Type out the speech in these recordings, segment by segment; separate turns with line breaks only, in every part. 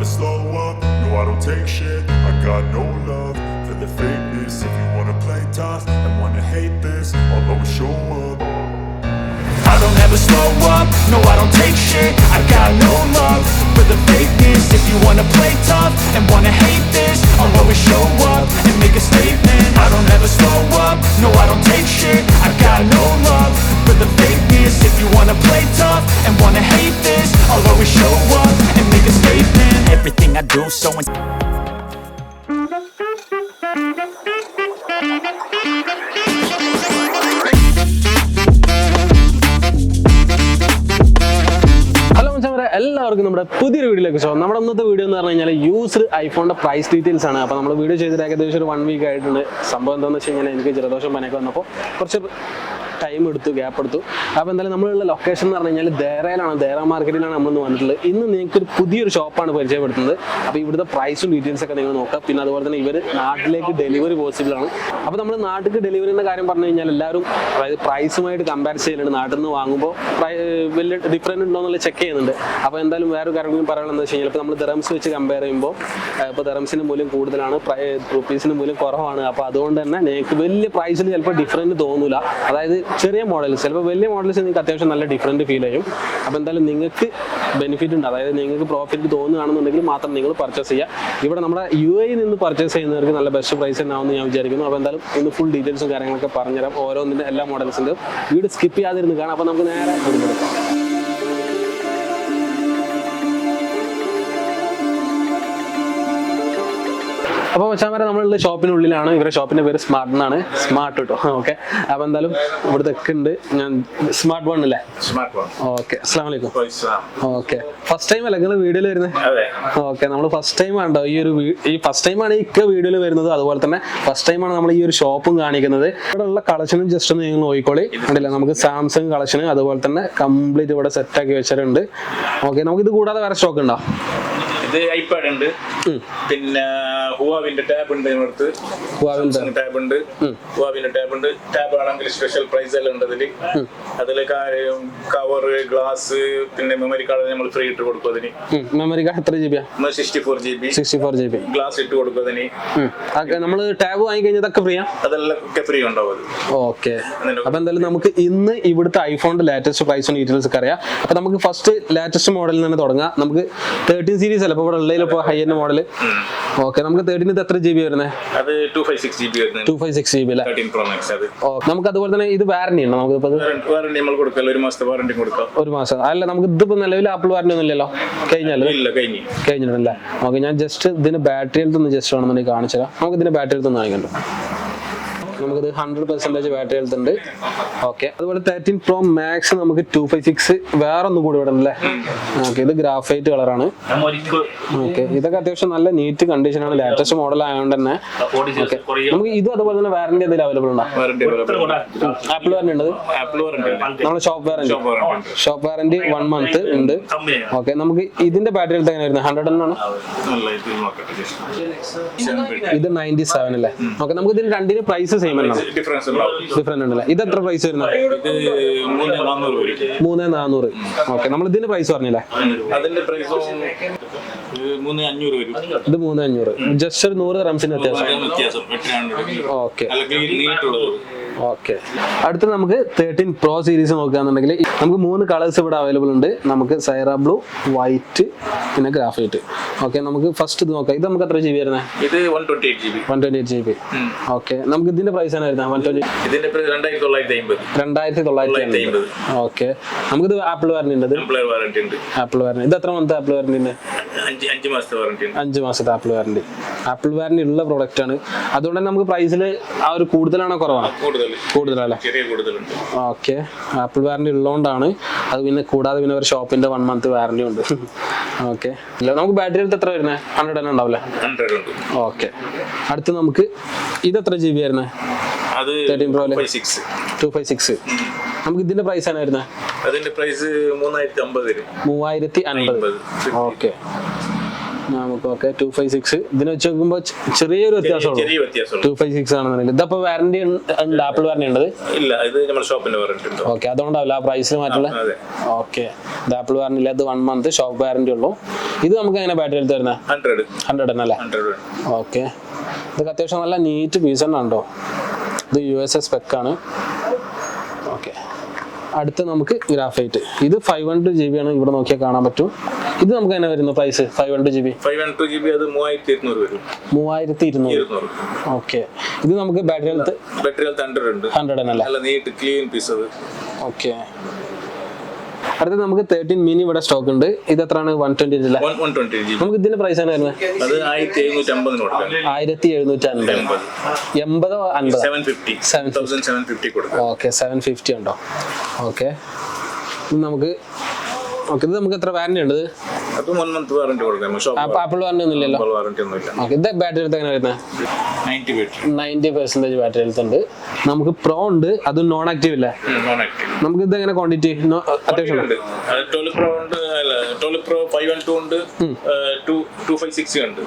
slow up, no I don't take shit. I got no love for the fakeness. If you wanna play tough and wanna hate this, I'll always show up. I don't ever slow up, no I don't take shit. I got no love for the fakeness. If you wanna play tough and wanna hate this, I'll always show up and make a statement. I don't ever slow up, no I don't take shit. I got no love for the fakeness. If you wanna play tough and wanna hate this, I'll always show up and make a statement. Everything I do so
എല്ലാവർക്കും നമ്മുടെ പുതിയൊരു വീഡിയോയിലേക്ക് സ്വാഗതം. നമ്മുടെ ഇന്നത്തെ video എന്ന് പറഞ്ഞു കഴിഞ്ഞാൽ യൂസ്ഡ് ഐഫോണിന്റെ പ്രൈസ് ഡീറ്റെയിൽസ് ആണ്. അപ്പോൾ നമ്മൾ വീഡിയോ ചെയ്തിട്ട് ഏകദേശം ഒരു 1 വീക്ക് ആയിട്ടുണ്ട്. സംഭവം എന്താണെന്ന് വെച്ച് കഴിഞ്ഞാൽ എനിക്ക് ജലദോഷം പനിയൊക്കെ വന്നപ്പോൾ കുറച്ച് ടൈം എടുത്തു, ഗ്യാപ്പ് എടുത്തു. അപ്പോൾ എന്തായാലും നമ്മളുള്ള ലൊക്കേഷൻ എന്ന് പറഞ്ഞു കഴിഞ്ഞാൽ ദേറയിലാണ്, ദേറ മാർക്കറ്റിലാണ് നമ്മളിന്ന് വന്നിട്ടുള്ളത്. ഇന്ന് നിങ്ങൾക്കൊരു പുതിയൊരു ഷോപ്പാണ് പരിചയപ്പെടുത്തുന്നത്. അപ്പോൾ ഇവിടുത്തെ പ്രൈസും ഡീറ്റെയിൽസ് ഒക്കെ നിങ്ങൾ നോക്കാം. പിന്നെ അതുപോലെ തന്നെ ഇവർ നാട്ടിലേക്ക് ഡെലിവറി പോസിബിൾ ആണ്. അപ്പോൾ നമ്മൾ നാട്ടിലേക്ക് ഡെലിവറിൻ്റെ കാര്യം പറഞ്ഞു കഴിഞ്ഞാൽ എല്ലാവരും അതായത് പ്രൈസുമായിട്ട് കമ്പയർ ചെയ്യുന്നുണ്ട്. നാട്ടിൽ നിന്ന് വാങ്ങുമ്പോൾ വലിയ ഡിഫറൻറ്റ് ഉണ്ടോ എന്നുള്ളത് ചെക്ക് ചെയ്യുന്നുണ്ട്. അപ്പോൾ എന്തായാലും വേറൊരു കാര്യം പറയാനുള്ളത് വെച്ച് കഴിഞ്ഞാൽ ഇപ്പോൾ നമ്മൾ ദിറംസ് വെച്ച് കമ്പയർ ചെയ്യുമ്പോൾ ഇപ്പോൾ ദിറംസിൻ്റെ മൂല്യം കൂടുതലാണ്, റുപ്പീസിൻ്റെ മൂല്യം കുറവാണ്. അപ്പോൾ അതുകൊണ്ട് തന്നെ നിങ്ങൾക്ക് വലിയ പ്രൈസിൽ ചിലപ്പോൾ ഡിഫറൻറ്റ് തോന്നില്ല. അതായത് ചെറിയ മോഡൽസ് ചിലപ്പോൾ വലിയ മോഡൽസ് നിങ്ങൾക്ക് അത്യാവശ്യം നല്ല ഡിഫറൻറ്റ് ഫീൽ ചെയ്യും. അപ്പോൾ എന്തായാലും നിങ്ങൾക്ക് ബെനിഫിറ്റ് ഉണ്ട്, അതായത് നിങ്ങൾക്ക് പ്രോഫിറ്റ് തോന്നുകയാണെന്നുണ്ടെങ്കിൽ മാത്രം നിങ്ങൾ പർച്ചേസ് ചെയ്യുക. ഇവിടെ നമ്മുടെ UAE നിന്ന് പർച്ചേസ് ചെയ്യുന്നവർക്ക് നല്ല ബെസ്റ്റ് പ്രൈസ് ഉണ്ടാവുമെന്ന് ഞാൻ വിചാരിക്കുന്നു. അപ്പോൾ എന്തായാലും ഇന്ന് ഫുൾ ഡീറ്റെയിൽസും കാര്യങ്ങളൊക്കെ പറഞ്ഞുതരാം. ഓരോന്നിൻ്റെ എല്ലാ മോഡൽസിൻ്റെയും വീഡിയോ സ്കിപ്പ് ചെയ്യാതിരുന്ന് കാണാം. അപ്പോൾ നമുക്ക് നേരെ കൊടുക്കാം. അപ്പോൾ മച്ചാമാരെ നമ്മളുള്ള ഷോപ്പിനുള്ളിലാണ്. ഇവരുടെ ഷോപ്പിന്റെ പേര് സ്മാർട്ട് എന്നാണ്, സ്മാർട്ട് കേട്ടോ. ഓക്കെ, അപ്പോൾ എന്തായാലും ഇവിടുത്തെ ഒക്കെ ഉണ്ട്. ഞാൻ സ്മാർട്ട് വൺ അല്ലേ? ഓക്കെ, അസ്സലാമു അലൈക്കും. ഓക്കെ, ഫസ്റ്റ് ടൈം അല്ലേ നിങ്ങൾ വീഡിയോയിൽ വരുന്നത്? ഓക്കെ, നമ്മൾ ഫസ്റ്റ് ടൈം ആണോ ഈ ഫസ്റ്റ് ടൈമാണ് ഈ വീഡിയോയിൽ വരുന്നത്. അതുപോലെ തന്നെ ഫസ്റ്റ് ടൈമാണ് നമ്മൾ ഈ ഒരു ഷോപ്പും കാണിക്കുന്നത്. ഇവിടെ ഉള്ള കളക്ഷനും ജസ്റ്റ് ഒന്ന് നിങ്ങൾ നോക്കിക്കോളി. കണ്ടില്ല, നമുക്ക് സാംസങ് കളക്ഷന് അതുപോലെ തന്നെ കംപ്ലീറ്റ് ഇവിടെ സെറ്റ് ആക്കി വെച്ചിട്ടുണ്ട്. ഓക്കെ, നമുക്ക് ഇത് കൂടാതെ വേറെ സ്റ്റോക്ക് ഉണ്ടോ?
ഇത് ഐപാഡ് ഉണ്ട്, പിന്നെ ഹുവാവിന്റെ ടാബ് ഉണ്ട്, ടാബ് ഉണ്ട്, ഹുവാവിന്റെ ടാബ് ഉണ്ട്. ടാബ് ആണെങ്കിൽ സ്പെഷ്യൽ പ്രൈസ് എല്ലാം ഉണ്ട് അതില്. അതില് കവർ, ഗ്ലാസ്, പിന്നെ മെമ്മറി കാർഡ് നമ്മൾ ഫ്രീ ഇട്ട് കൊടുക്കും. അതിന്
മെമ്മറി കാർഡ് എത്ര GB?
64 GB ഗ്ലാസ് ഇട്ട് കൊടുക്കും അതിന്.
നമ്മള് ടാബ് വാങ്ങി കഴിഞ്ഞതൊക്കെ ഫ്രീ?
അതെല്ലാം ഫ്രീ ഉണ്ടാവും.
ഓക്കെ, അപ്പൊ എന്തായാലും നമുക്ക് ഇന്ന് ഇവിടുത്തെ ഐഫോണിന്റെ ലേറ്റസ്റ്റ് പ്രൈസും ഡീറ്റെയിൽസ് ഒക്കെ അറിയാം. അപ്പൊ നമുക്ക് ഫസ്റ്റ് ലേറ്റസ്റ്റ് മോഡലിൽ തന്നെ തുടങ്ങാം. നമുക്ക് 13 സീരീസ് അല്ല ഇപ്പോൾ ഇവിടെ ഉള്ളതിൽ ഇപ്പോൾ ഹൈ എൻഡ് മോഡൽ. ഓക്കെ, നമുക്ക് 13 എത്ര GB വരുന്നത്?
അത്
256 GB അല്ലേ?
13 Pro Max അത്.
നമുക്ക് അതുപോലെ തന്നെ ഇത് വാറന്റി ഉണ്ടോ? നമുക്ക്
വാറന്റി നമ്മൾ കൊടുക്കാം, 1 മാസത്തെ വാറന്റി കൊടുക്കാം.
1 മാസം അല്ല, നമുക്ക് ഇതിപ്പോ നിലവിൽ ആപ്പിൾ വാറന്റി ഒന്നും ഇല്ലല്ലോ? കഴിഞ്ഞല്ലോ?
ഇല്ല,
കഴിഞ്ഞിട്ടുണ്ടല്ലേ? ഓക്കെ, ഞാൻ ജസ്റ്റ് ഇതിന് ബാറ്ററി ഹെൽത്ത് ഒന്ന് ജസ്റ്റ് വേണമെന്നുണ്ടെങ്കിൽ കാണിച്ചു തരാം. നമുക്ക് ഇതിന്റെ ബാറ്ററി ഹെൽത്ത് ഒന്ന് കാണിക്കണ്ടോ? നമുക്കിത് 100% ബാറ്ററി ഹെൽത്ത് ഉണ്ട്. ഓക്കെ, അതുപോലെ 13 Pro Max നമുക്ക് 256 വേറെ ഒന്നും കൂടി ഇവിടെ ഉണ്ടല്ലേ? ഓക്കെ, ഇത് ഗ്രാഫൈറ്റ് കളറാണ്. ഓക്കെ, ഇതൊക്കെ അത്യാവശ്യം നല്ല നീറ്റ് കണ്ടീഷനാണ്, ലാറ്റസ്റ്റ് മോഡൽ ആയതുകൊണ്ട് തന്നെ. ഓക്കെ, നമുക്ക് ഇത് അതുപോലെ തന്നെ വാറന്റി എന്തെങ്കിലും അവൈലബിൾ ഉണ്ടോ? ആപ്പിൾ വാറന്റി ഉണ്ട്, നമ്മുടെ ഷോപ്പ് വാറന്റി 1 മന്ത് ഉണ്ട്. ഓക്കെ, നമുക്ക് ഇതിന്റെ ബാറ്ററി ഹെൽത്ത് എങ്ങനെ വരുന്നത്? 100 ആണ്. ഇത് 97 അല്ലേ? ഓക്കെ, നമുക്ക് ഇതിന് രണ്ടിന് പ്രൈസ് ഡിഫറൻസ് ഉണ്ടല്ലേ? ഇത് എത്ര പ്രൈസ് വരുന്നത്? 3400. ഓക്കെ, നമ്മൾ ഇതിന്റെ പ്രൈസ് പറഞ്ഞില്ലേ? ഇത് 3500, ജസ്റ്റ് ഒരു 100 റംസിന് വ്യത്യാസം. ഓക്കെ, ഓക്കെ, അടുത്ത് നമുക്ക് 13 Pro സീരീസ് നോക്കുകയാണെന്നുണ്ടെങ്കിൽ നമുക്ക് 3 കളേഴ്സ് ഇവിടെ അവൈലബിൾ ഉണ്ട്. നമുക്ക് സൈറ ബ്ലൂ, വൈറ്റ്, പിന്നെ ഗ്രാഫൈറ്റ്. ഓക്കെ, നമുക്ക് ഫസ്റ്റ് ഇത് നോക്കാം. ഇത് നമുക്ക് എത്ര GB വരുന്നത്?
ഇത് 128 GB.
ഓക്കെ, നമുക്ക് ഇതിന്റെ പ്രൈസ് ആണ് വരുന്നത് 120.
ഇതിന്റെ പ്രൈസ് 2950.
ഓക്കെ, നമുക്കിത് ആപ്പിൾ വാറന്റി ഉണ്ട്. ആപ്പിൾ വാറന്റി ഇത് എത്ര മന്ത് ആപ്പിൾ വാറന്റി ഉണ്ട്?
5 മാസത്തെ വാറന്റി.
5 മാസത്തെ ആപ്പിൾ വാറന്റി ഉള്ള പ്രോഡക്റ്റ് ആണ്. അതുകൊണ്ട് തന്നെ നമുക്ക് പ്രൈസിൽ ആ ഒരു കൂടുതലാണോ കുറവാണോ? കൂടുതലല്ലേ? ഓക്കെ, ആപ്പിൾ വാറന്റി ഉള്ളതുകൊണ്ടാണ് അത്. പിന്നെ കൂടാതെ പിന്നെ ഒരു ഷോപ്പിന്റെ 1 മന്ത് വാറന്റി ഉണ്ട്. ഓക്കെ, നമുക്ക് ബാറ്ററി ഹെൽത്ത് എത്ര വരുന്നത്? 100 തന്നെ ഉണ്ടാവില്ലേ? ഓക്കെ, അടുത്ത് നമുക്ക് ഇത് എത്ര GB വരുന്നത്? 13 Pro 256. നമുക്ക് ഇതിന്റെ പ്രൈസ് ആണ് വരുന്നത്?
അതിന്റെ പ്രൈസ് 3050.
ഓക്കെ, നമുക്ക് ഓക്കെ 256 ഇതിന് വെച്ച് നോക്കുമ്പോൾ ചെറിയൊരു വ്യത്യാസമുള്ളൂ.
ചെറിയ വ്യത്യാസമുള്ളൂ.
256 ആണെന്നുണ്ടെങ്കിൽ ഇതപ്പോൾ വാറന്റി ഉണ്ട്, ആപ്പിൾ വാറന്റി ഉണ്ടത്
ഇല്ല, ഇത് നമ്മുടെ ഷോപ്പിന്റെ വാറന്റി ഉണ്ട്.
ഓക്കെ, അതുകൊണ്ടാവില്ല ആ പ്രൈസിൽ മാറ്റുള്ള. ഓക്കെ, ഇത് ആപ്പിൾ വാറന്റി ഇല്ല, ഇത് 1 മന്ത് ഷോപ്പ് വാറന്റി ഉള്ളൂ. ഇത് നമുക്ക് എങ്ങനെ ബാറ്ററി ഹെൽത്ത് വരുന്നത്? 100 എന്നല്ലേ? ഓക്കെ, ഇതൊക്കെ അത്യാവശ്യം നല്ല നീറ്റ് പീസ് തന്നെ ഉണ്ടോ. ഇത് USA സ്പെക്കാണ്. ഓക്കെ, അടുത്ത് നമുക്ക് ഗ്രാഫൈറ്റ്. ഇത് 500 GB ആണ്, ഇവിടെ നോക്കിയാൽ കാണാൻ പറ്റും. ഇത് നമുക്ക് എങ്ങനെ വരുന്നു പ്രൈസ്? 500 GB
512 GB അത് 3200 വരും.
3200. ഓക്കെ, ഇത് നമുക്ക് ബാറ്ററി ഹെൽത്ത് 100 എന്നല്ലേ?
നല്ല നീറ്റ് ക്ലീൻ പീസ് അത്.
ഓക്കെ, അടുത്ത നമുക്ക് 13 മിനി ഇവിടെ സ്റ്റോക്ക് ഉണ്ട്. ഇത് എത്രയാണ്? 120 അല്ലേ?
120 GB.
നമുക്ക് ഇതിന്റെ പ്രൈസ് ആണ് വരുന്നത്?
അത് 1750 കൊടുക്കാം.
1750. 80 50
750 കൊടുക്കാം.
ഓക്കെ, 750 ഉണ്ടോ? ഓക്കെ, നമുക്ക് ഓക്കെ, ഇത് നമുക്ക് എത്ര വാറന്റി ഉണ്ട്?
അത് 1 മന്ത് വാറന്റി കൊടുക്കാം.
ആപ്പിൾ വാറന്റി ഒന്നും ഇല്ലല്ലോ?
വാറന്റി ഒന്നുമില്ല.
ഓക്കെ, ഇത് ബാറ്ററി ഹെൽത്ത് എങ്ങനെ വരുന്നത്? 90% ബാറ്ററി ഹെൽത്ത് ഉണ്ട്. നമുക്ക് പ്രോ ഉണ്ട്, അത് നോൺ ആക്റ്റീവ് ഇല്ലേ? നമുക്ക് ഇത് എങ്ങനെ ക്വാണ്ടിറ്റി അത്യാവശ്യം
ഉണ്ട്? 12 പ്രോ ഉണ്ട്, 12 പ്രോ 512 ഉണ്ട്, 256 ഉണ്ട്.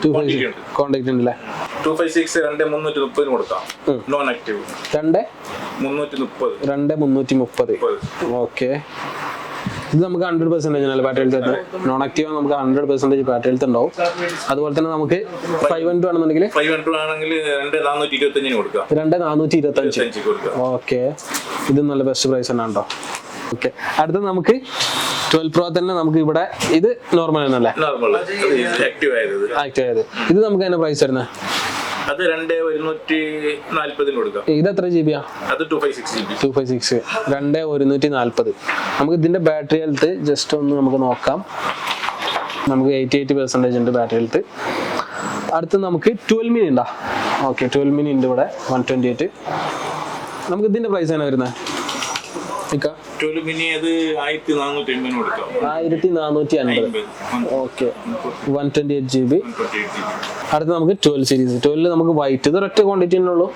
ക്വാണ്ടിറ്റി ഉണ്ടല്ലേ?
256 2330 കൊടുക്കാം. Non active
2330. ഓക്കെ, ഇത് നമുക്ക് 100% ബാറ്ററി ഹെൽത്ത്. നോൺ ആക്റ്റീവ് നമുക്ക് 100% ബാറ്ററി ഹെൽത്ത് ഉണ്ടാവും. അതുപോലെ തന്നെ നമുക്ക് 512 ആണെന്നുണ്ടെങ്കിൽ
2425 കൊടുക്കാം.
2425. ഓക്കെ, ഇത് നല്ല ബെസ്റ്റ് പ്രൈസ് തന്നെ ഉണ്ടോ. ഓക്കെ, അടുത്ത നമുക്ക് 12 പ്രോ തന്നെ നമുക്ക് ഇവിടെ ഇത് നോർമൽ എന്നല്ലേ?
ആക്റ്റീവ്
ആയത്. ഇത് നമുക്ക് അതിന്റെ പ്രൈസ് വരുന്നത്?
അത് 2140 കൊടുക്കാം.
ഇത് എത്ര ജിബിയാ?
അത് 256
2140. നമുക്ക് ഇതിന്റെ ബാറ്ററി ഹെൽത്ത് ജസ്റ്റ് ഒന്ന് നമുക്ക് നോക്കാം. നമുക്ക് 88% ഉണ്ട് ബാറ്ററി ഹെൽത്ത്. അടുത്ത് നമുക്ക് 12 മിനി ഉണ്ടോ? ഓക്കെ, 12 മിനി ഉണ്ട് ഇവിടെ 128. നമുക്ക് ഇതിന്റെ പ്രൈസ് ആണ് വരുന്നത്?
12 മിനി അത് 1450 കൊടുക്കാം.
1450. Okay, 128 GB. അടുത്ത് നമുക്ക് 12 സീരീസ്. 12 നമുക്ക് വൈറ്റ്, ഇത് ഒരൊറ്റ ക്വാണ്ടിറ്റി ഉള്ളൂ.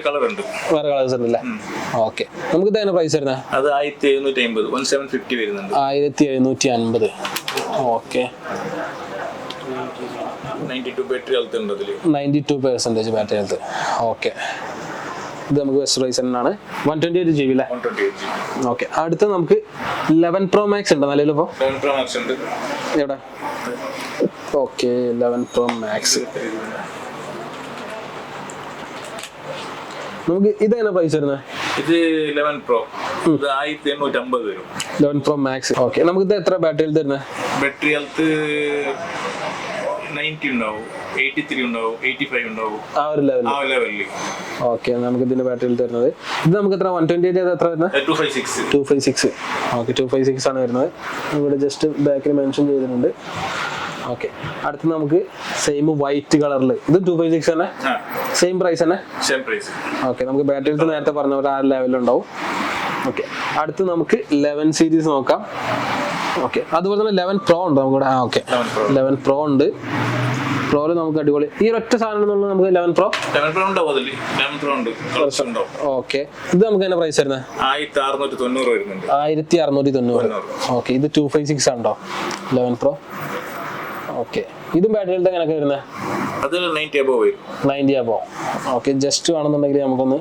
കളർ ഉണ്ട്,
വേറെ കളേഴ്സ് ഉണ്ടല്ലേ? ഓക്കെ, നമുക്ക് ഇതന്നെ പ്രൈസ് വരുന്നത്?
അത് 1750 1750 വരുന്നുണ്ട്.
1750. ഓക്കെ,
92 ബാറ്ററി ഹെൽത്ത് ഉണ്ട് അതിൽ.
92% ബാറ്ററി ഹെൽത്ത്. ഓക്കെ, ഇത് നമുക്ക് ബെസ്റ്റ് പ്രൈസ് തന്നെയാണ്. 128 GB അല്ലേ? ഓക്കെ, അടുത്ത നമുക്ക് 11 Pro Max ഉണ്ടോ നിലവിൽ? ഇപ്പോൾ
11 Pro Max ഉണ്ട്.
എവിടെ? Okay, 11 Pro Max. നമുക്ക് ഇതെങ്ങനെ പ്രൈസ് വരുന്നത്?
ഇത് 11 Pro 1850 വരും.
11 Pro Max. ഓക്കെ, നമുക്ക് ഇത് എത്ര ബാറ്ററി ഹെൽത്ത് തരുന്നത്?
ബാറ്ററി ഹെൽത്ത് 90 ഉണ്ടാവും, 83 ഉണ്ടാവും, 85 ഉണ്ടാവും,
ആ ഒരു ലെവലിൽ. ഓക്കെ, നമുക്ക് ഇതിന്റെ ബാറ്ററി ഹെൽത്ത് വരുന്നത് ഇത് നമുക്ക് എത്ര? 128 എത്ര വരുന്നത്? 256. ഓക്കെ, 256 ആണ് വരുന്നത്. ഇവിടെ ജസ്റ്റ് ബാക്കിൽ മെൻഷൻ ചെയ്തിട്ടുണ്ട്. ഓക്കെ, അടുത്ത് നമുക്ക് സെയിം വൈറ്റ് കളറിൽ ഇത് 256 തന്നെ, സെയിം പ്രൈസ് തന്നെ. ഓക്കെ, നമുക്ക് ബാറ്ററി ഹെൽത്ത് നേരത്തെ പറഞ്ഞ പോലെ ആ ലെവലുണ്ടാവും. ഓക്കെ, അടുത്ത് നമുക്ക് 11 സീരീസ് നോക്കാം. ഓക്കെ, അതുപോലെ തന്നെ 11 Pro ഉണ്ട് നമുക്ക്. ഓക്കെ, 11 Pro ഉണ്ട്. പ്രോയിൽ നമുക്ക് അടിപൊളി ഈ ഒറ്റ സാധനം നമുക്ക് 11 Pro ഉണ്ട്. ഓക്കെ, ഇത് നമുക്ക് തന്നെ പ്രൈസ് വരുന്നത്? 1690. ഓക്കെ, ഇത് 256 ഉണ്ടോ 11 Pro? ഓക്കെ, ഇതും ബാറ്ററി ഹെൽത്ത് എങ്ങനെയൊക്കെ വരുന്നത്? 90 above. ഓക്കെ, ജസ്റ്റ് വേണമെന്നുണ്ടെങ്കിൽ നമുക്കൊന്ന്.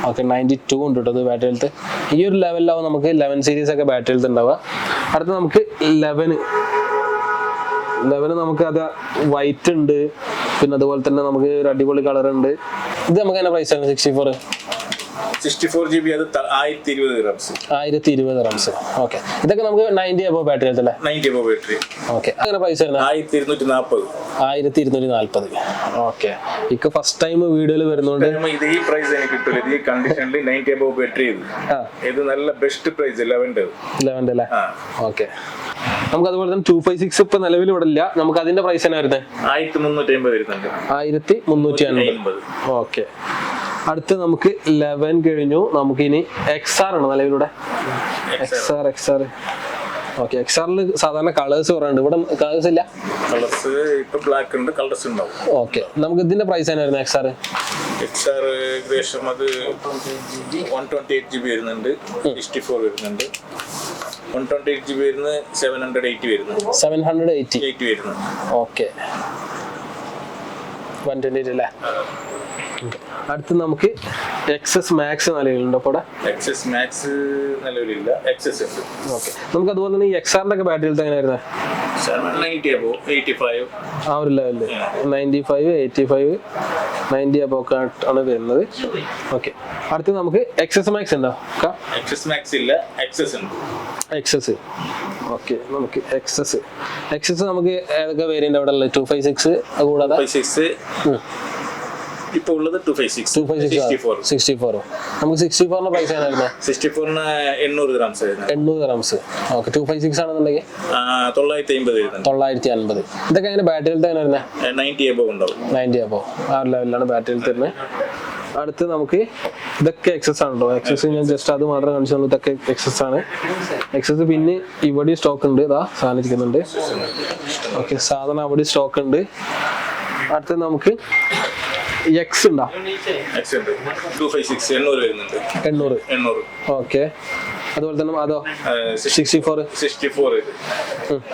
ഓക്കെ, 92 ഉണ്ട് കേട്ടോ ഇത് ബാറ്ററി ഹെൽത്ത്. ഈ ഒരു ലെവലിലാവും നമുക്ക് 11 സീരീസ് ഒക്കെ ബാറ്ററി ഹെൽത്ത് ഉണ്ടാവുക. അടുത്ത നമുക്ക് 11 നമുക്ക് അത് വൈറ്റ് ഉണ്ട്, പിന്നെ അതുപോലെ തന്നെ നമുക്ക് ഒരു അടിപൊളി കളർ ഉണ്ട്. ഇത് നമുക്ക് തന്നെ പ്രൈസ് ആണ്?
64 GB അത് 1020
dirhams. ഓക്കെ, ഇതൊക്കെ നമുക്ക് 90 above ബാറ്ററി ഹെൽത്ത് അല്ലേ?
90 above ബാറ്ററി.
ഓക്കെ, അങ്ങനെ പ്രൈസ് വരുന്നത്? 1240. ഓക്കെ, ഇക്ക് ഫസ്റ്റ് ടൈം വീഡിയോയിൽ വരുന്നോണ്ട്
ഇത് ഈ പ്രൈസ് എനിക്ക് കിട്ടില്ല. ഈ കണ്ടീഷനിൽ 90 above ബാറ്ററി ഇത് നല്ല ബെസ്റ്റ് പ്രൈസ് 11
അല്ലേ? ഓക്കെ, നമുക്ക് അതുപോലെ തന്നെ 256 ഇപ്പൊ നിലവിൽ ഇവിടെ ഇല്ല. നമുക്ക് അതിന്റെ പ്രൈസ് തന്നെ വരുന്നത്?
1350 വരുന്നുണ്ട്.
1350. ഓക്കെ, അടുത്ത് നമുക്ക് 11 കഴിഞ്ഞു. നമുക്ക് ഇനി XR ആണ് നിലവിലൂടെ. XR. ഓക്കെ, XRൽ സാധാരണ കളേഴ്സ് കുറവുണ്ട്, ഇവിടെ കളേഴ്സ് ഇല്ല.
കളേഴ്സ് ഇപ്പൊ ബ്ലാക്ക് ഉണ്ട്, കളേഴ്സ് ഉണ്ടാവും.
ഓക്കെ, നമുക്ക് ഇതിന്റെ പ്രൈസ് തന്നെ വരുന്നത്? XR
ഏകദേശം അത് 128 GB വരുന്നുണ്ട്, 64 വരുന്നുണ്ട്. 128 GB വരുന്നത് 780 വരുന്നത്
780
വരുന്നത്.
ഓക്കെ 128 അല്ലേ. അടുത്ത് നമുക്ക് എക്സസ് മാക്സ് നിലവിലുണ്ട് അപ്പോൾ
എക്സസ് മാക്സ് നിലവിലില്ല, എക്സസ് ഉണ്ട്.
ഓക്കെ നമുക്ക് അതുപോലെ തന്നെ ഈ എക്സാറിന്റെ ഒക്കെ ബാറ്ററിയിലത്തെ എങ്ങനെ വരുന്നത്
790 above 85
ആ ഒരു ലെവലിൽ 95 85 90 അബോ ഒക്കെ ആണ് വരുന്നത്. ഓക്കെ അടുത്ത് നമുക്ക് എക്സസ് മാക്സ് ഉണ്ടോ?
എക്സസ് മാക്സ് ഇല്ല, എക്സസ് ഉണ്ട്.
എക്സസ് ഓക്കെ നമുക്ക് എക്സസ് നമുക്ക് ഏതൊക്കെ വേരിയന്റ് അവിടെ ഉള്ളത്? 256 കൂടാതെ
256 ഇപ്പൊ ഉള്ളത് 256
64 നമുക്ക് 64 പ്രൈസ് ആണ് വരുന്നത്.
64 800 grams വരുന്നത്.
800 grams. ഓക്കെ 256 ആണെന്നുണ്ടെങ്കിൽ
950 വരുന്നത്.
950. ഇതൊക്കെ എങ്ങനെ ബാറ്ററിയിലത്തെ എങ്ങനെ വരുന്നത്?
90 above ഉണ്ടാവും. 90
above ആ ഒരു ലെവലിലാണ് ബാറ്ററിയിൽ തരുന്നത്. അടുത്ത് നമുക്ക് ഇതൊക്കെ എക്സസ് ആണല്ലോ. എക്സസ് ഞാൻ ജസ്റ്റ് അത് മാത്രം കാണിച്ചുള്ളൂ. ഇതൊക്കെ എക്സസ് ആണ്. എക്സസ് പിന്നെ ഇവിടെ സ്റ്റോക്ക് ഉണ്ട്, ഇതാ സാധനം ഇരിക്കുന്നുണ്ട്. ഓക്കെ സാധനം അവിടെ സ്റ്റോക്ക് ഉണ്ട്. അടുത്ത് നമുക്ക് എക്സ് ഉണ്ടോ?
256 800 വരുന്നുണ്ട്. 800.
ഓക്കെ അതുപോലെ തന്നെ അതോ 64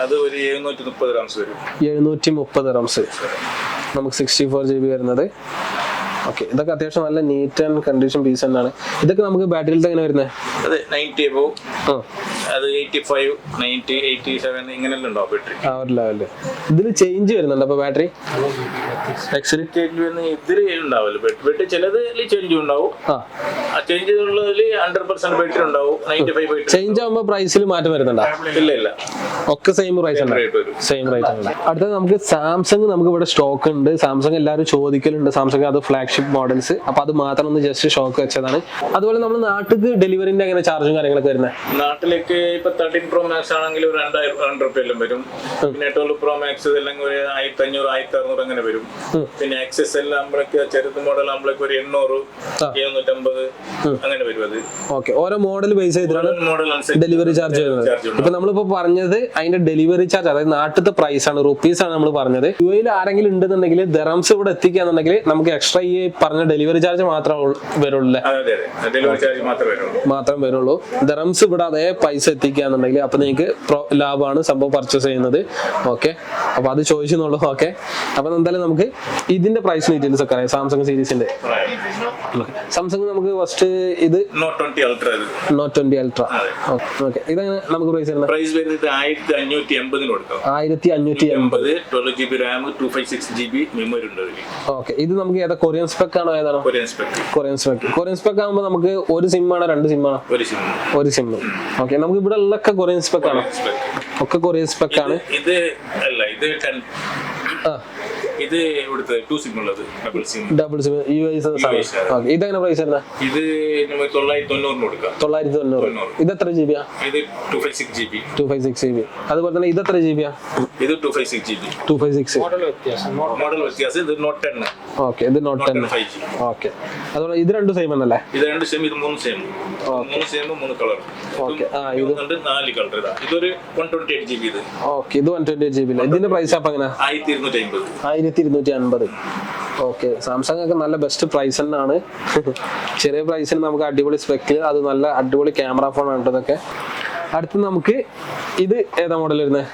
അത് ഒരു 730 grams വരും.
730 grams നമുക്ക് 64 GB വരുന്നത്. ഓക്കെ ഇതൊക്കെ അത്യാവശ്യം നല്ല നീറ്റ് ആൻഡ് കണ്ടീഷൻ പീസ് തന്നെയാണ്. ഇതൊക്കെ നമുക്ക് ബാറ്ററിയിൽ എങ്ങനെ വരുന്നത്?
അത് 90 above, അത് 85 90 87 ഇങ്ങനെല്ലാം ഉണ്ടാവും ബാറ്ററി
ആ ഒരു ലെവലില്. ഇതിൽ ചേഞ്ച് വരുന്നുണ്ട് അപ്പൊ ബാറ്ററി എക്സിൽ
ചേഞ്ച് വരുന്ന ഇതിൽ ഉണ്ടാവില്ല. ബാറ്ററി ചിലതിൽ ചേഞ്ച് ഉണ്ടാവും. ആ ചേഞ്ച് ഉള്ളതിൽ 100% ബാറ്ററി ഉണ്ടാവും. 95 ബാറ്ററി
ചേഞ്ച് ആകുമ്പോൾ പ്രൈസിൽ മാറ്റം വരുന്നുണ്ടോ?
ഇല്ല
ഒക്കെ സെയിം പ്രൈസ് ആണ്. സെയിം റേറ്റ് ആണ്. അടുത്തത് നമുക്ക് സാംസങ് നമുക്ക് ഇവിടെ സ്റ്റോക്ക് ഉണ്ട്. സാംസങ് എല്ലാവരും ചോദിക്കലുണ്ട്. സാംസങ് അത് ഫ്ലാഗ്ഷിപ്പ് മോഡൽസ്. അപ്പൊ അത് മാത്രം ഒന്ന് ജസ്റ്റ് ഷോക്ക് വെച്ചതാണ്. അതുപോലെ നമ്മൾ നാട്ടിൽ ഡെലിവറിന്റെ അങ്ങനെ ചാർജും കാര്യങ്ങളൊക്കെ വരുന്നത്?
നാട്ടിലേക്ക് ഇപ്പൊ 13 Pro Max ആണെങ്കിൽ ഒരു 2000 രൂപയെല്ലാം വരും. പിന്നെ 12 Pro Max എല്ലാം ഒരു 1500 1600 അങ്ങനെ വരും. പിന്നെ എക്സസ് എല്ലാം നമ്മളൊക്കെ ചെറുത് മോഡൽ നമ്മളൊക്കെ ഒരു 800 750 അങ്ങനെ വരും. അത്
ഓക്കെ ഓരോ മോഡൽ ബേസ് ചെയ്തിട്ടാണ്
മോഡൽ
ഡെലിവറി ചാർജ് വരുന്നത്. ഇപ്പൊ നമ്മളിപ്പോ പറഞ്ഞത് അതിന്റെ ഡെലിവറി ചാർജ്, അതായത് നാട്ടിലത്തെ പ്രൈസ് ആണ്, റുപ്പീസ് ആണ് നമ്മൾ പറഞ്ഞത്. യുഎയിൽ ആരെങ്കിലും ഉണ്ടെന്നുണ്ടെങ്കിൽ ദറംസ് ഇവിടെ എത്തിക്കുകയാണെന്നുണ്ടെങ്കിൽ നമുക്ക് എക്സ്ട്രാ ഈ പറഞ്ഞ ഡെലിവറി ചാർജ് മാത്രമേ വരുള്ളൂ. മാത്രം വരുള്ളൂ. ദറംസ് ഇവിടെ അതേ പൈസ എത്തിക്കുകയാണെന്നുണ്ടെങ്കിൽ അപ്പൊ നിങ്ങൾക്ക് ലാഭമാണ് സംഭവം പർച്ചേസ് ചെയ്യുന്നത്. ഓക്കെ അപ്പൊ അത് ചോദിച്ചെന്നുള്ളൂ. ഓക്കെ അപ്പൊ എന്തായാലും നമുക്ക് ഇതിന്റെ പ്രൈസ് ഡീറ്റെയിൽസ് ഒക്കെ അറിയാം. സാംസങ് സീരീസിന്റെ സാംസങ് നമുക്ക് ഫസ്റ്റ് ഇത്
നോട്ട് 20
അൾട്ര. ഓക്കെ ഇതെങ്ങനെ നമുക്ക് പ്രൈസ് വരുന്നത്?
പ്രൈസ് വരുന്നത് 1580 കൊടുക്കാം.
1580.
12 GB RAM 256 GB മെമ്മറി ഉണ്ട്.
ഓക്കെ ഇത് നമുക്ക് ഏതാ? കൊറിയൻ സ്പെക് ആണോ? ഏതാണോ? കൊറിയൻ സ്പെക് ആകുമ്പോൾ നമുക്ക് ഒരു സിം ആണോ രണ്ട് സിം ആണോ? ഒരു സിം. ഓക്കെ നമുക്ക് ഇവിടെ ഉള്ളൊക്കെ കൊറിയൻ സ്പെക് ആണോ? ഒക്കെ കൊറിയൻ സ്പെക് ആണ്.
ഇത് അല്ല, ഇത് 10 ഇത് ഇവിടുത്തെ 2 സിം ഉള്ളത്, ഡബിൾ സിം
ഇതെങ്ങനെ പ്രൈസ് വരുന്നത്?
ഇത് 990 കൊടുക്കാം.
990. ഇത് എത്ര ജിബിയാ?
ഇത് 256 GB.
അതുപോലെ തന്നെ ഇത് എത്ര ജിബിയാ?
ഇത് 256 GB. മോഡൽ വ്യത്യാസം. ഇത് നോട്ട് 10.
ഓക്കെ ഇത് നോട്ട് 10 ഓക്കെ. അതുപോലെ ഇത് രണ്ടും സെയിം ആണല്ലേ?
ഇത് രണ്ട് സെയിം, ഇത് 3 സെയിം. 3 കളർ.
ഓക്കെ ആ ഇത്
4 കളർ. ഇതൊരു 128 GB. ഇത്
ഓക്കെ ഇത് 128 GB. ഇതിന്റെ പ്രൈസ് അപ്പൊ എങ്ങനെ? 1250. ഓക്കെ സാംസങ് ഒക്കെ നല്ല ബെസ്റ്റ് പ്രൈസ് തന്നെയാണ്. ചെറിയ പ്രൈസിന് നമുക്ക് അടിപൊളി സ്പെക്കിൽ അത് നല്ല അടിപൊളി ക്യാമറ ഫോൺ ആണ് ഇതൊക്കെ. അടുത്ത് നമുക്ക് ഇത് ഏതാ മോഡൽ വരുന്നത്?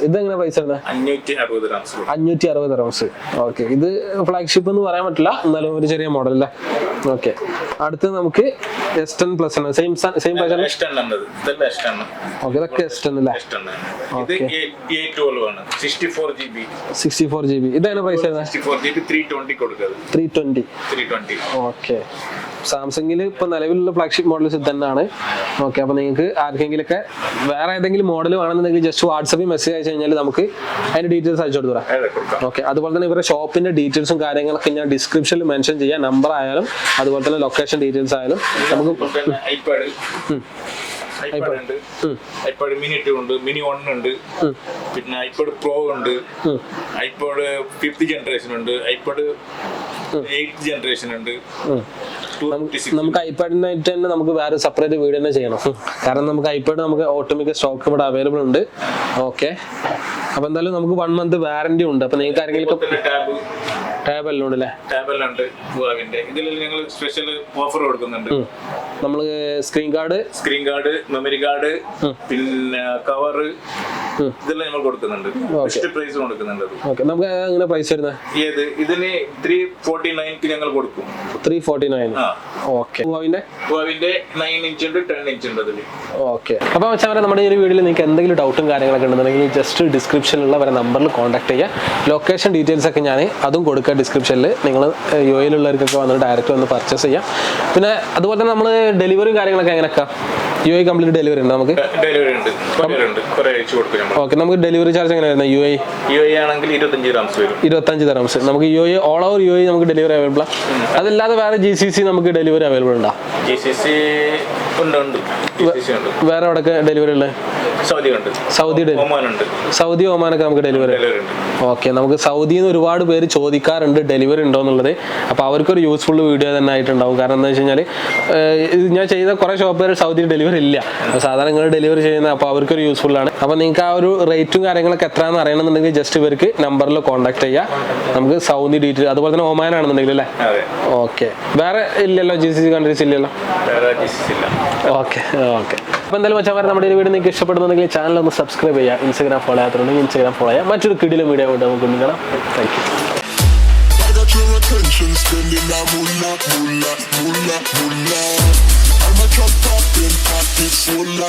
ഇതെങ്ങനെ പ്രൈസ് വരുന്നത്? 560 റംസ്. ഓക്കെ ഇത് ഫ്ലാഗ്ഷിപ്പ് എന്ന് പറയാൻ പറ്റില്ല, എന്നാലും ഒരു ചെറിയ മോഡൽ അല്ലേ. ഓക്കെ അടുത്ത് നമുക്ക് S10 പ്ലസ് ആണ്. സെയിം പ്രൈസ് ആണ്. ഓക്കെ ഇതൊക്കെ S10 അല്ലേ? 64 GB. ഇതെങ്ങനെ പ്രൈസ് വരുന്നത്? 320. ഓക്കെ സാംസങ്ങിൽ ഇപ്പൊ നിലവിലുള്ള ഫ്ലാഗ്ഷിപ്പ് മോഡൽസ് ഇത് തന്നെയാണ്. ഓക്കെ അപ്പൊ നിങ്ങൾക്ക് ആർക്കെങ്കിലൊക്കെ വേറെ ഏതെങ്കിലും മോഡൽ വേണമെന്നുണ്ടെങ്കിൽ ജസ്റ്റ് വാട്സാപ്പിൽ മെസ്സേജ് അയച്ചു കഴിഞ്ഞാൽ നമുക്ക് അതിന്റെ ഡീറ്റെയിൽസ് അയച്ചു കൊടുക്കാം. ഓക്കെ അതുപോലെ തന്നെ ഇവരുടെ ഷോപ്പിന്റെ ഡീറ്റെയിൽസും കാര്യങ്ങളൊക്കെ ഞാൻ ഡിസ്ക്രിപ്ഷനിൽ മെൻഷൻ ചെയ്യാം. നമ്പർ ആയാലും അതുപോലെ തന്നെ ലൊക്കേഷൻ ഡീറ്റെയിൽസ് ആയാലും നമുക്ക്
ഐപാഡ് മിനി 2 ഉണ്ട്, മിനി 1 ഉണ്ട്, പിന്നെ ഐപാഡ് പ്രോ ഉണ്ട്, ഐപാഡ് 5th ജനറേഷൻ ഉണ്ട്, ഐപാഡ് 8th ജനറേഷൻ ഉണ്ട്.
നമുക്ക് ഐപാഡിനായിട്ട് തന്നെ നമുക്ക് വേറെ സെപ്പറേറ്റ് വീഡിയോ തന്നെ ചെയ്യണം. കാരണം നമുക്ക് ഐപാഡ് നമുക്ക് ഓട്ടോമിക് സ്റ്റോക്ക് ഇവിടെ അവൈലബിൾ ഉണ്ട്. ഓക്കെ അപ്പൊ എന്തായാലും നമുക്ക് 1 month വാറന്റി ഉണ്ട്. അപ്പൊ നിങ്ങൾക്ക് ആരെങ്കിലും ടാബ് എല്ലാം ഉണ്ട് അല്ലേ?
ടാബ് എല്ലാം ഉണ്ട് ഹുവാവിന്റെ. ഇതിൽ ഞങ്ങൾ സ്പെഷ്യൽ ഓഫർ കൊടുക്കുന്നുണ്ട്.
നമ്മൾ സ്ക്രീൻ ഗാർഡ്, മെമ്മറി കാർഡ്, പിന്നെ കവർ, ഇതെല്ലാം നമ്മൾ കൊടുക്കുന്നുണ്ട്. ബെസ്റ്റ് പ്രൈസ് കൊടുക്കുന്നുണ്ട്. ഓക്കെ, നമുക്ക് അങ്ങനെ പ്രൈസ് വരുന്നത്
ഏത് ഇതിന് 349 ഞങ്ങൾ കൊടുക്കും.
349. ഓക്കെ. ഹുവാവിന്റെ
9 ഇഞ്ച് ഉണ്ട്, 10 ഇഞ്ച് ഉണ്ട് അതിൽ.
ഓക്കെ. അപ്പോൾ വെച്ചാൽ നമ്മുടെ ഈ ഒരു വീഡിയോയിൽ നിങ്ങൾക്ക് എന്തെങ്കിലും ഡൗട്ടും കാര്യങ്ങളൊക്കെ ഉണ്ടെന്നുണ്ടെങ്കിൽ ജസ്റ്റ് ഡിസ്ക്രിപ്ഷനിലുള്ള വരെ നമ്പറിൽ കോൺടാക്ട് ചെയ്യുക. ലൊക്കേഷൻ ഡീറ്റെയിൽസ് ഒക്കെ ഞാൻ അതും കൊടുക്കുക ഡിസ്ക്രിപ്ഷനിൽ. നിങ്ങൾ UAE ലുള്ളവർക്കൊക്കെ വന്നിട്ട് ഡയറക്റ്റ് വന്ന് പർച്ചേസ് ചെയ്യാം. പിന്നെ അതുപോലെ തന്നെ നമ്മൾ ഡെലിവറിയും കാര്യങ്ങളൊക്കെ എങ്ങനെയൊക്കെ UAE കംപ്ലീറ്റ് ഡെലിവറി ഉണ്ട് നമുക്ക്?
ഡെലിവറി ഉണ്ട്, കുറേ അയച്ചു കൊടുക്കും.
ഓക്കെ, നമുക്ക് ഡെലിവറി ചാർജ് എങ്ങനെ വരുന്നത്? UAE
ആണെങ്കിൽ 25 dirhams വരും.
25 dirhams. നമുക്ക് UAE ഓൾ ഓവർ UAE നമുക്ക് ഡെലിവറി അവൈലബിൾ ആണ്. അതല്ലാതെ വേറെ GCC നമുക്ക് ഡെലിവറി അവൈലബിൾ ഉണ്ടോ?
GCC ഉണ്ട്.
വേറെ എവിടെയൊക്കെ ഡെലിവറി ഉള്ളത്? സൗദി, ഒമാനൊക്കെ നമുക്ക് ഡെലിവറി ഉണ്ട്. ഓക്കെ, നമുക്ക് സൗദിയിൽ നിന്ന് ഒരുപാട് പേര് ചോദിക്കാറുണ്ട് ഡെലിവറി ഉണ്ടോ എന്നുള്ളത്. അപ്പോൾ അവർക്കൊരു യൂസ്ഫുൾ വീഡിയോ തന്നെ ആയിട്ടുണ്ടാവും. കാരണം എന്താ വെച്ച് കഴിഞ്ഞാൽ ഞാൻ ചെയ്ത കുറേ ഷോപ്പുകാർ സൗദിയിൽ ഡെലിവറി ഇല്ല. അപ്പോൾ സാധാരണ നിങ്ങൾ ഡെലിവറി ചെയ്യുന്നത്, അപ്പോൾ അവർക്കൊരു യൂസ്ഫുൾ ആണ്. അപ്പോൾ നിങ്ങൾക്ക് ആ ഒരു റേറ്റും കാര്യങ്ങളൊക്കെ എത്രയാണെന്ന് അറിയണമെന്നുണ്ടെങ്കിൽ ജസ്റ്റ് ഇവർക്ക് നമ്പറിൽ കോൺടാക്ട് ചെയ്യുക. നമുക്ക് സൗദി ഡീറ്റെയിൽ, അതുപോലെ തന്നെ ഒമാൻ ആണെന്നുണ്ടെങ്കിൽ അല്ലേ? ഓക്കെ. വേറെ ഇല്ലല്ലോ GCC കൺട്രീസ് ഇല്ലല്ലോ? ഓക്കെ. അപ്പോൾ എന്തായാലും വെച്ചാൽ നമ്മുടെ ഈ വീഡിയോ നിങ്ങൾക്ക് ഇഷ്ടപ്പെടുന്നുണ്ടെങ്കിൽ ചാനൽ ഒന്ന് സബ്സ്ക്രൈബ് ചെയ്യുക. ഇൻസ്റ്റാഗ്രാം ഫോളോ ചെയ്യാത്തുണ്ടെങ്കിൽ ഇൻസ്റ്റാഗ്രാം ഫോളോ ചെയ്യുക. മറ്റൊരു കിടിലം വീഡിയോ കൊണ്ട് നമുക്ക് കാണാം. Thank you.
Spending that moolah. I'm a drop top in pockets, swolla.